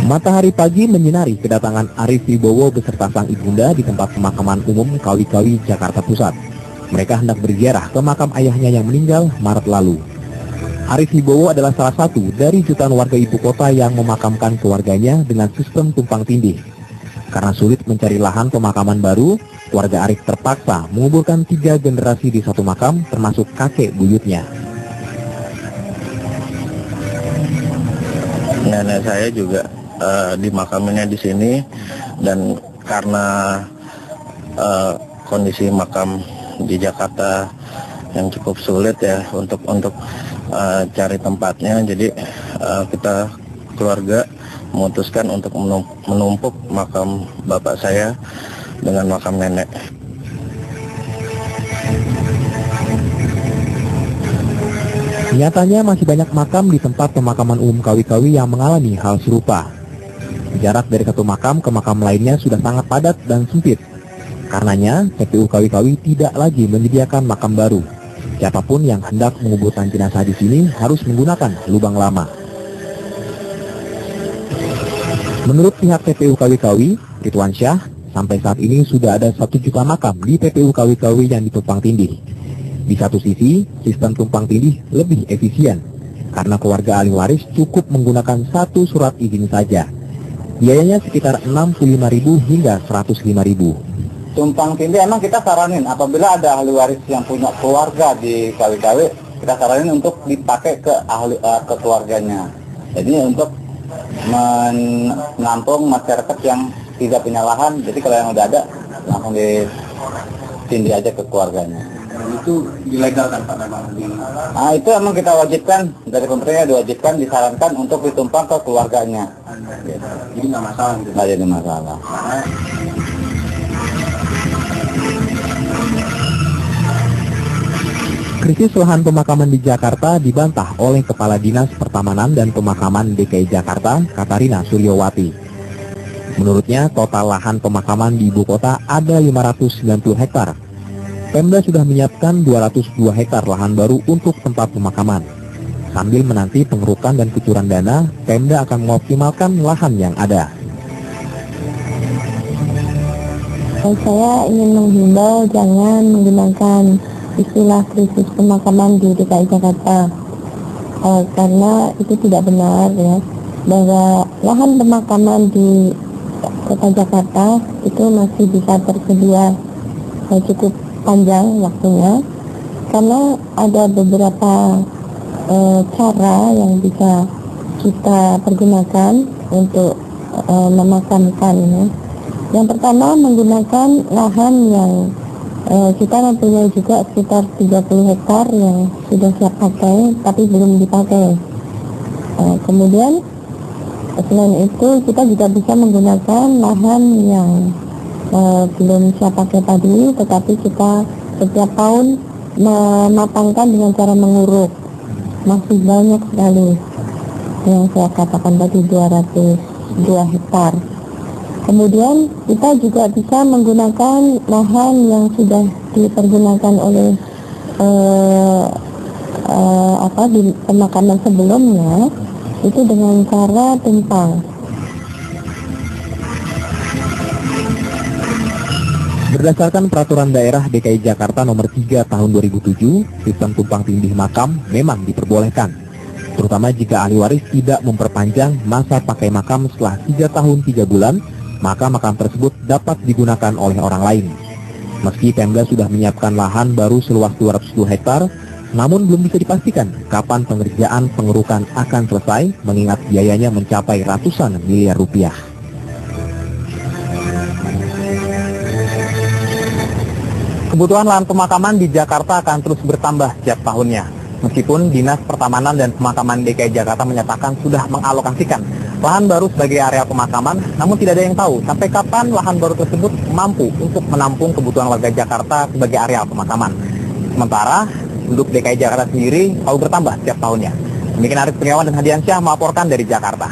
Matahari pagi menyinari kedatangan Arif Wibowo beserta sang ibunda di tempat pemakaman umum Kawi-Kawi, Jakarta Pusat. Mereka hendak berziarah ke makam ayahnya yang meninggal Maret lalu. Arif Wibowo adalah salah satu dari jutaan warga ibu kota yang memakamkan keluarganya dengan sistem tumpang tindih. Karena sulit mencari lahan pemakaman baru, keluarga Arif terpaksa menguburkan 3 generasi di satu makam termasuk kakek buyutnya. Nenek saya juga dimakaminnya di sini, dan karena kondisi makam di Jakarta yang cukup sulit ya untuk cari tempatnya, jadi kita keluarga memutuskan untuk menumpuk makam bapak saya dengan makam nenek. Nyatanya masih banyak makam di tempat pemakaman umum Kawi-Kawi yang mengalami hal serupa. Jarak dari satu makam ke makam lainnya sudah sangat padat dan sempit. Karenanya, TPU Kawi-Kawi tidak lagi menyediakan makam baru. Siapapun yang hendak menguburkan jenazah di sini harus menggunakan lubang lama. Menurut pihak TPU Kawi-Kawi, Ridwan Syah, sampai saat ini sudah ada 1 juta makam di TPU Kawi-Kawi yang ditumpang tindih. Di satu sisi, sistem tumpang tindih lebih efisien, karena keluarga ahli waris cukup menggunakan 1 surat izin saja. Biayanya sekitar 65.000 hingga 105.000. Tumpang tindih emang kita saranin apabila ada ahli waris yang punya keluarga di Kawi-Kawi, kita saranin untuk dipakai ke keluarganya. Jadi untuk menampung masyarakat yang tidak punya lahan, jadi kalau yang udah ada langsung ditindih aja ke keluarganya. Itu dilegalkan Pak memang? Nah itu emang kita wajibkan, dari pemerintah diwajibkan, disarankan untuk ditumpang ke keluarganya. Jadi nggak masalah gitu? Nggak jadi masalah. Krisis lahan pemakaman di Jakarta dibantah oleh Kepala Dinas Pertamanan dan Pemakaman DKI Jakarta, Katarina Suryowati. Menurutnya, total lahan pemakaman di ibu kota ada 590 hektar. Pemda sudah menyiapkan 202 hektar lahan baru untuk tempat pemakaman. Sambil menanti pengerukan dan kucuran dana, Pemda akan mengoptimalkan lahan yang ada. Saya ingin menghimbau jangan menggunakan istilah krisis pemakaman di DKI Jakarta, karena itu tidak benar ya, bahwa lahan pemakaman di Kota Jakarta itu masih bisa tersedia cukup panjang waktunya, karena ada beberapa cara yang bisa kita pergunakan untuk memakamkan ya. Yang pertama, menggunakan lahan yang kita mempunyai juga sekitar 30 hektar yang sudah siap pakai tapi belum dipakai. Kemudian selain itu kita juga bisa menggunakan lahan yang belum siap pakai tadi, tetapi kita setiap tahun mematangkan dengan cara menguruk. Masih banyak sekali yang saya katakan tadi, 202 hektar. Kemudian kita juga bisa menggunakan lahan yang sudah dipergunakan oleh di pemakaman sebelumnya, itu dengan cara tumpang. Berdasarkan Peraturan Daerah DKI Jakarta Nomor 3 Tahun 2007, sistem tumpang tindih makam memang diperbolehkan, terutama jika ahli waris tidak memperpanjang masa pakai makam setelah 3 tahun 3 bulan, maka makam tersebut dapat digunakan oleh orang lain. Meski Pemda sudah menyiapkan lahan baru seluas 202 hektar, namun belum bisa dipastikan kapan pengerjaan pengerukan akan selesai, mengingat biayanya mencapai ratusan miliar rupiah. Kebutuhan lahan pemakaman di Jakarta akan terus bertambah setiap tahunnya. Meskipun Dinas Pertamanan dan Pemakaman DKI Jakarta menyatakan sudah mengalokasikan lahan baru sebagai area pemakaman, namun tidak ada yang tahu sampai kapan lahan baru tersebut mampu untuk menampung kebutuhan warga Jakarta sebagai area pemakaman. Sementara penduduk DKI Jakarta sendiri selalu bertambah setiap tahunnya. Demikian Arif Kurniawan dan Hadiansyah melaporkan dari Jakarta.